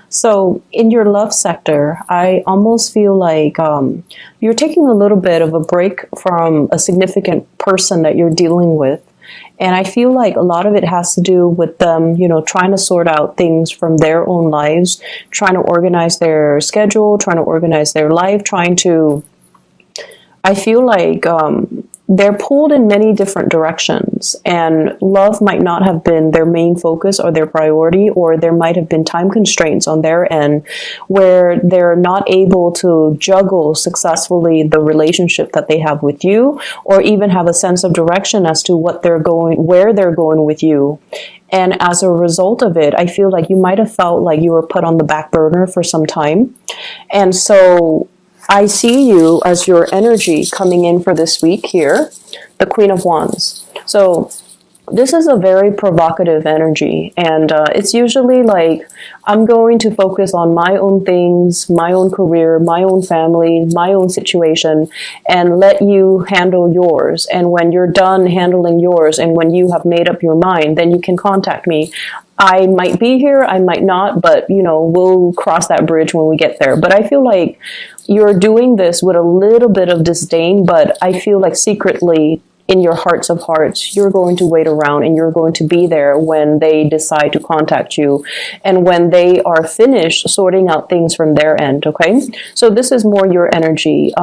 So in your love sector, I almost feel like you're taking a little bit of a break from a significant person that you're dealing with. And I feel like a lot of it has to do with them, trying to sort out things from their own lives, trying to organize their schedule, trying to organize their life, I feel like they're pulled in many different directions, and love might not have been their main focus or their priority, or there might have been time constraints on their end where they're not able to juggle successfully the relationship that they have with you, or even have a sense of direction as to where they're going with you. And as a result of it, I feel like you might have felt like you were put on the back burner for some time. And so I see you as your energy coming in for this week here, the Queen of Wands. So this is a very provocative energy, and it's usually like, I'm going to focus on my own things, my own career, my own family, my own situation, and let you handle yours. And when you're done handling yours, and when you have made up your mind, then you can contact me. I might be here, I might not, but we'll cross that bridge when we get there. But I feel like you're doing this with a little bit of disdain, but I feel like secretly in your hearts of hearts, you're going to wait around and you're going to be there when they decide to contact you and when they are finished sorting out things from their end, okay? So this is more your energy.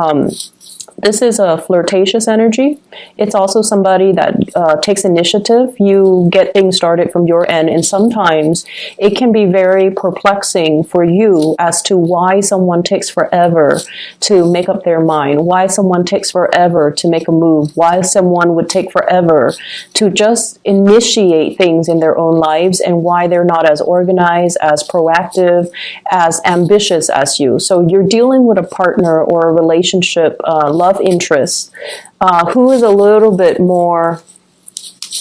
This is a flirtatious energy. It's also somebody that takes initiative. You get things started from your end, and sometimes it can be very perplexing for you as to why someone takes forever to make up their mind, why someone takes forever to make a move, why someone would take forever to just initiate things in their own lives, and why they're not as organized, as proactive, as ambitious as you. So you're dealing with a partner or a relationship, love interest, who is a little bit more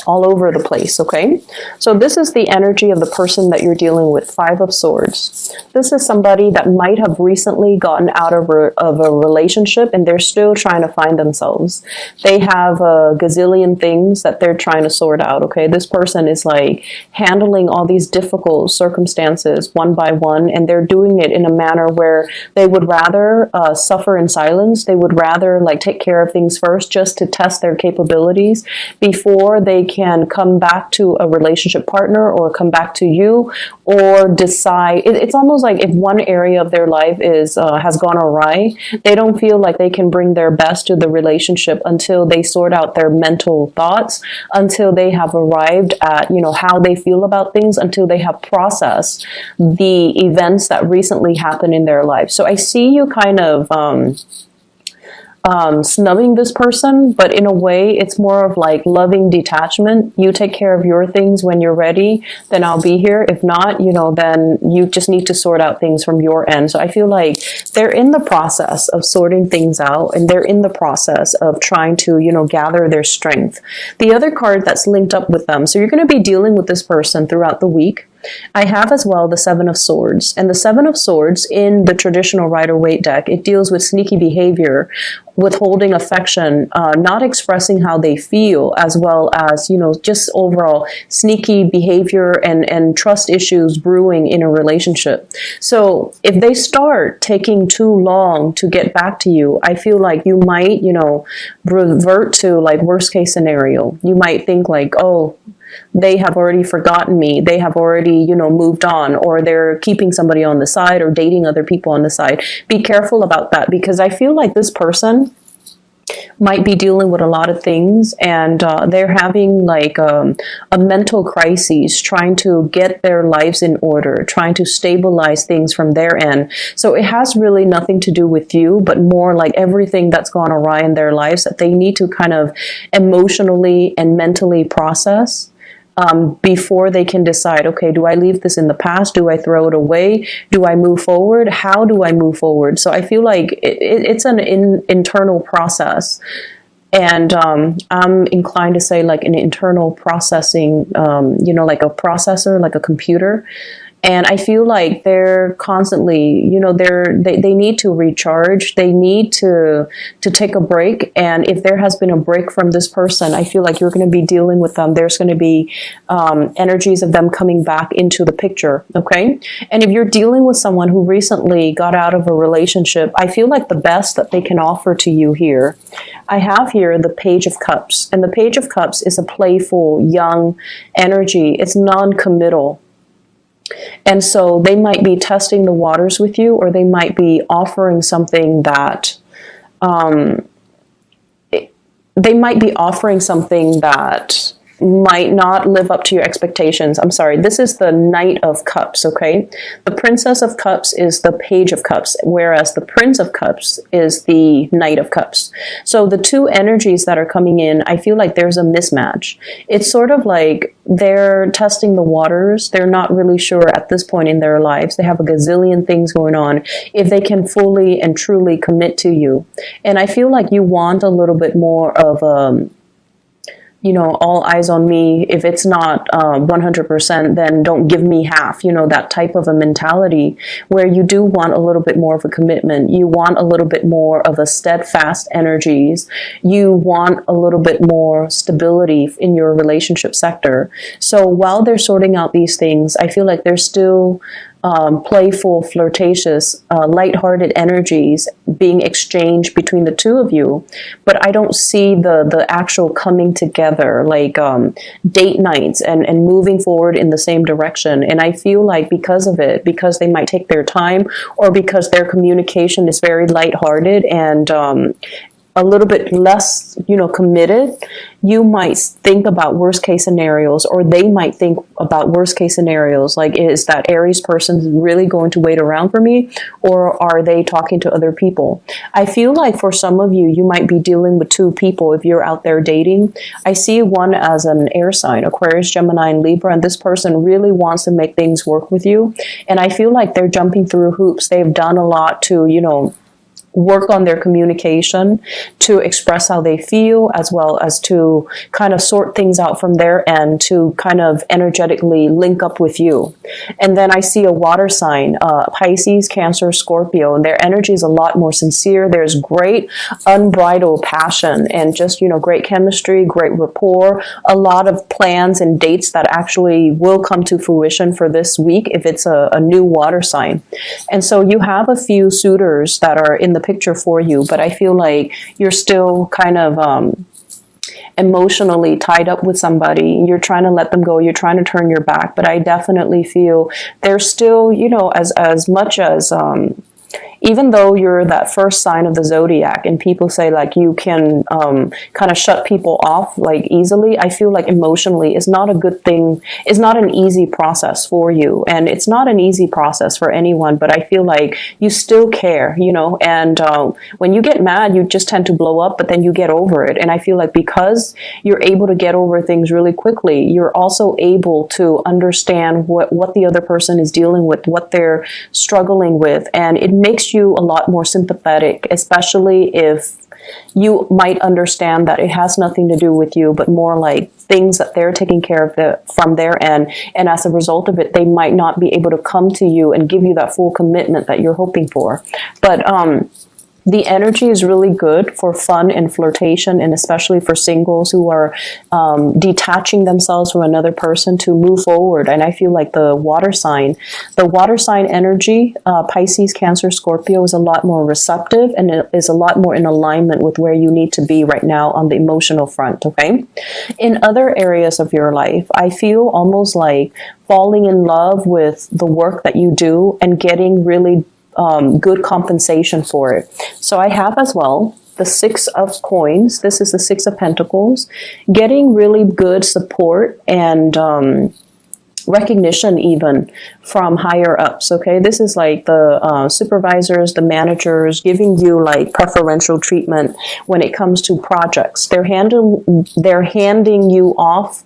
all over the place, okay? So this is the energy of the person that you're dealing with, Five of Swords. This is somebody that might have recently gotten out of a relationship, and they're still trying to find themselves. They have a gazillion things that they're trying to sort out, okay? This person is like handling all these difficult circumstances one by one, and they're doing it in a manner where they would rather suffer in silence. They would rather like take care of things first just to test their capabilities before they can come back to a relationship partner or come back to you, or decide. It's almost like if one area of their life has gone awry, they don't feel like they can bring their best to the relationship until they sort out their mental thoughts, until they have arrived at how they feel about things, until they have processed the events that recently happened in their life. So I see you kind of snubbing this person, but in a way it's more of like loving detachment. You take care of your things when you're ready, then I'll be here. If not, then you just need to sort out things from your end. So I feel like they're in the process of sorting things out, and they're in the process of trying to, gather their strength. The other card that's linked up with them, so you're going to be dealing with this person throughout the week. I have as well the Seven of Swords. And the Seven of Swords in the traditional Rider-Waite deck, it deals with sneaky behavior, withholding affection, not expressing how they feel, as well as, just overall sneaky behavior and trust issues brewing in a relationship. So if they start taking too long to get back to you, I feel like you might, revert to like worst case scenario. You might think like, oh, they have already forgotten me. They have already, moved on, or they're keeping somebody on the side or dating other people on the side. Be careful about that, because I feel like this person might be dealing with a lot of things, and they're having like a mental crisis, trying to get their lives in order, trying to stabilize things from their end. So it has really nothing to do with you, but more like everything that's gone awry in their lives that they need to kind of emotionally and mentally process. Before they can decide, okay, do I leave this in the past? Do I throw it away? Do I move forward? How do I move forward? So I feel like it's an internal process. And I'm inclined to say like an internal processing, like a processor, like a computer. And I feel like they're constantly, they need to recharge. They need to take a break. And if there has been a break from this person, I feel like you're going to be dealing with them. There's going to be energies of them coming back into the picture. Okay. And if you're dealing with someone who recently got out of a relationship, I feel like the best that they can offer to you here, I have here the Page of Cups. And the Page of Cups is a playful, young energy. It's non-committal. And so they might be testing the waters with you, or they might be offering something that might not live up to your expectations. I'm sorry, this is the Knight of Cups, okay? The Princess of Cups is the Page of Cups, whereas the Prince of Cups is the Knight of Cups. So the two energies that are coming in, I feel like there's a mismatch. It's sort of like they're testing the waters. They're not really sure at this point in their lives. They have a gazillion things going on if they can fully and truly commit to you. And I feel like you want a little bit more of all eyes on me. If it's not 100%, then don't give me half, that type of a mentality where you do want a little bit more of a commitment. You want a little bit more of a steadfast energies. You want a little bit more stability in your relationship sector. So while they're sorting out these things, I feel like they're still playful, flirtatious, lighthearted energies being exchanged between the two of you. But I don't see the actual coming together, like date nights and moving forward in the same direction. And I feel like because of it, because they might take their time, or because their communication is very lighthearted and a little bit less, committed, you might think about worst case scenarios, or they might think about worst case scenarios. Like, is that Aries person really going to wait around for me, or are they talking to other people? I feel like for some of you, you might be dealing with two people if you're out there dating. I see one as an air sign, Aquarius, Gemini, and Libra, and this person really wants to make things work with you. And I feel like they're jumping through hoops. They've done a lot to, work on their communication, to express how they feel, as well as to kind of sort things out from their end to kind of energetically link up with you. And then I see a water sign, Pisces, Cancer, Scorpio, and their energy is a lot more sincere. There's great unbridled passion and just, great chemistry, great rapport, a lot of plans and dates that actually will come to fruition for this week if it's a new water sign. And so you have a few suitors that are in the picture for you, but I feel like you're still kind of emotionally tied up with somebody. You're trying to let them go. You're trying to turn your back, but I definitely feel there's still, as much as even though you're that first sign of the zodiac and people say like you can kind of shut people off like easily, I feel like emotionally it's not a good thing. It's not an easy process for you, and it's not an easy process for anyone, but I feel like you still care, and when you get mad, you just tend to blow up, but then you get over it. And I feel like because you're able to get over things really quickly, you're also able to understand what the other person is dealing with, what they're struggling with, and it makes you a lot more sympathetic, especially if you might understand that it has nothing to do with you, but more like things that they're taking care of from their end. And as a result of it, they might not be able to come to you and give you that full commitment that you're hoping for. But the energy is really good for fun and flirtation, and especially for singles who are detaching themselves from another person to move forward. And I feel like the water sign energy, Pisces, Cancer, Scorpio, is a lot more receptive, and it is a lot more in alignment with where you need to be right now on the emotional front, okay? In other areas of your life, I feel almost like falling in love with the work that you do and getting really good compensation for it. So I have as well the Six of Coins. This is the Six of Pentacles. Getting really good support and recognition even from higher ups, okay? This is like the supervisors, the managers giving you like preferential treatment when it comes to projects. They're handing you off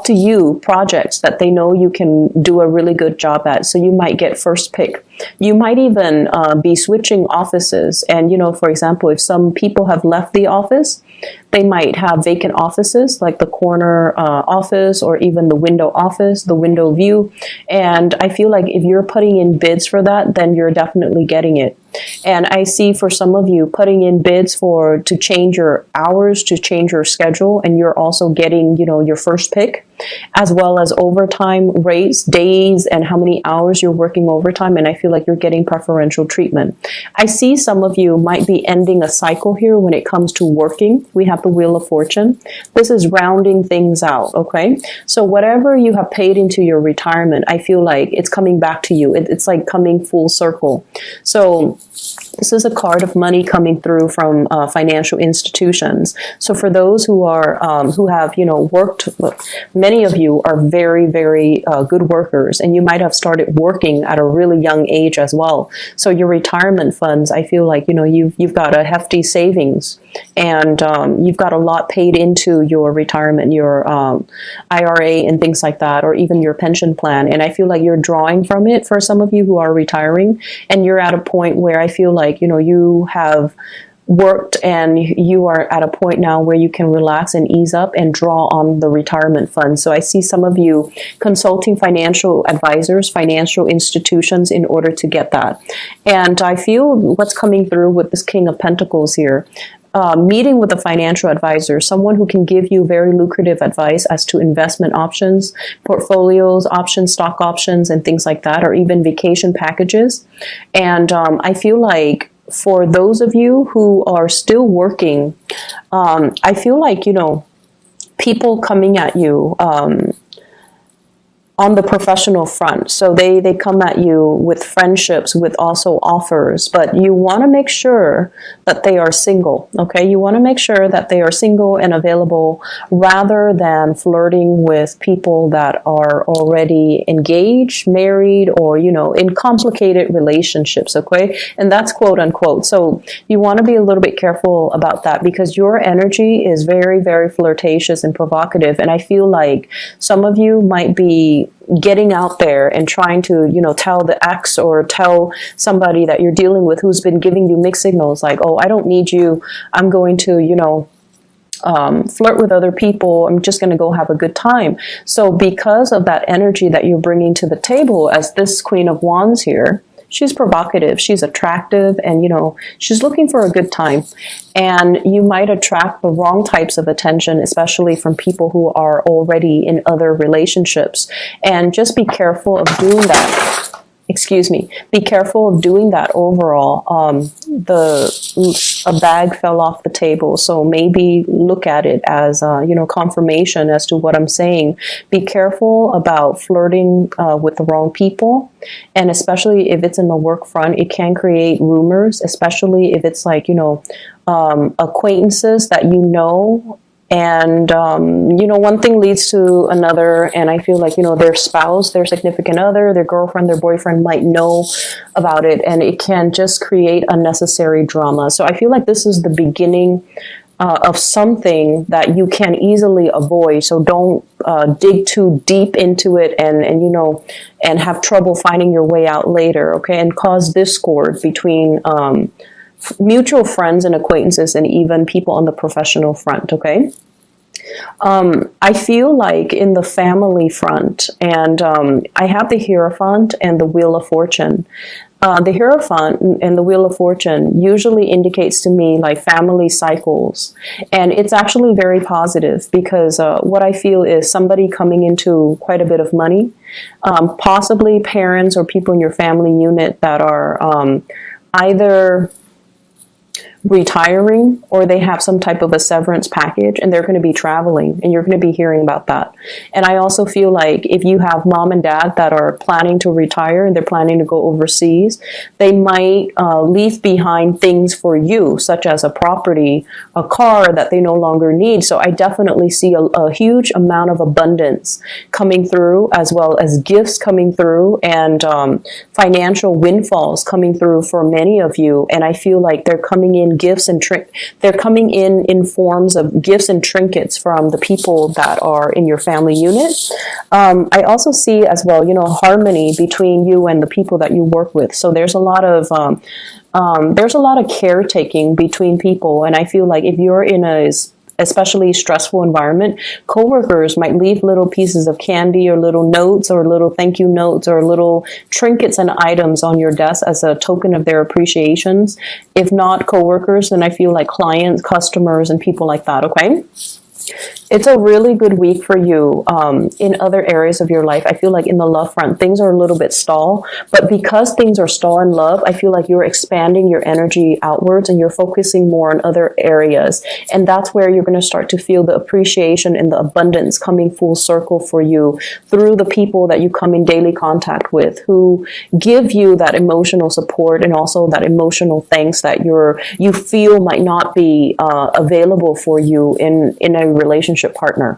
to you projects that they know you can do a really good job at. So you might get first pick You might even be switching offices. And, for example, if some people have left the office, they might have vacant offices like the corner office or even the window office, the window view. And I feel like if you're putting in bids for that, then you're definitely getting it. And I see for some of you putting in bids to change your hours, to change your schedule, and you're also getting, your first pick, as well as overtime rates, days, and how many hours you're working overtime. And I feel like you're getting preferential treatment. I see some of you might be ending a cycle here when it comes to working. We have the Wheel of Fortune. This is rounding things out, okay? So whatever you have paid into your retirement, I feel like it's coming back to you. It's like coming full circle. So this is a card of money coming through from financial institutions. So for those who have worked, many of you are very, very good workers, and you might have started working at a really young age as well. So your retirement funds, I feel like you've got a hefty savings, and you've got a lot paid into your retirement, your IRA and things like that, or even your pension plan. And I feel like you're drawing from it for some of you who are retiring, and you're at a point where I feel like you have worked and you are at a point now where you can relax and ease up and draw on the retirement fund. So I see some of you consulting financial advisors, financial institutions in order to get that. And I feel what's coming through with this King of Pentacles here, meeting with a financial advisor, someone who can give you very lucrative advice as to investment options, portfolios, options, stock options, and things like that, or even vacation packages. And I feel like for those of you who are still working, I feel like, people coming at you on the professional front. So they come at you with friendships, with also offers, but you want to make sure that they are single, okay? You want to make sure that they are single and available rather than flirting with people that are already engaged, married, or, in complicated relationships, okay? And that's quote unquote. So you want to be a little bit careful about that because your energy is very, very flirtatious and provocative. And I feel like some of you might be getting out there and trying to, tell the ex or tell somebody that you're dealing with who's been giving you mixed signals like, oh, I don't need you. I'm going to, flirt with other people. I'm just going to go have a good time. So because of that energy that you're bringing to the table as this Queen of Wands here, she's provocative, she's attractive, and, she's looking for a good time. And you might attract the wrong types of attention, especially from people who are already in other relationships. And just be careful of doing that. Be careful of doing that overall. A bag fell off the table, so maybe look at it as, confirmation as to what I'm saying. Be careful about flirting with the wrong people, and especially if it's in the work front, it can create rumors, especially if it's like, acquaintances that and, one thing leads to another, and I feel like, their spouse, their significant other, their girlfriend, their boyfriend might know about it, and it can just create unnecessary drama. So I feel like this is the beginning of something that you can easily avoid. So don't dig too deep into it and have trouble finding your way out later, okay, and cause discord between mutual friends and acquaintances and even people on the professional front, okay? I feel like in the family front, and I have the Hierophant and the Wheel of Fortune. The Hierophant and the Wheel of Fortune usually indicates to me like family cycles. And it's actually very positive because what I feel is somebody coming into quite a bit of money, possibly parents or people in your family unit that are either retiring or they have some type of a severance package and they're going to be traveling and you're going to be hearing about that. And I also feel like if you have mom and dad that are planning to retire and they're planning to go overseas, they might leave behind things for you, such as a property, a car that they no longer need. So I definitely see a huge amount of abundance coming through, as well as gifts coming through and financial windfalls coming through for many of you. And I feel like they're coming in gifts and they're coming in forms of gifts and trinkets from the people that are in your family unit. I also see as well, harmony between you and the people that you work with. So there's a lot of caretaking between people, and I feel like if you're in a especially stressful environment, coworkers might leave little pieces of candy or little notes or little thank you notes or little trinkets and items on your desk as a token of their appreciations. If not coworkers, then I feel like clients, customers, and people like that, okay? It's a really good week for you in other areas of your life. I feel like in the love front, things are a little bit stall. But because things are stall in love, I feel like you're expanding your energy outwards and you're focusing more on other areas. And that's where you're going to start to feel the appreciation and the abundance coming full circle for you through the people that you come in daily contact with, who give you that emotional support and also that emotional thanks that you feel might not be available for you in a relationship partner.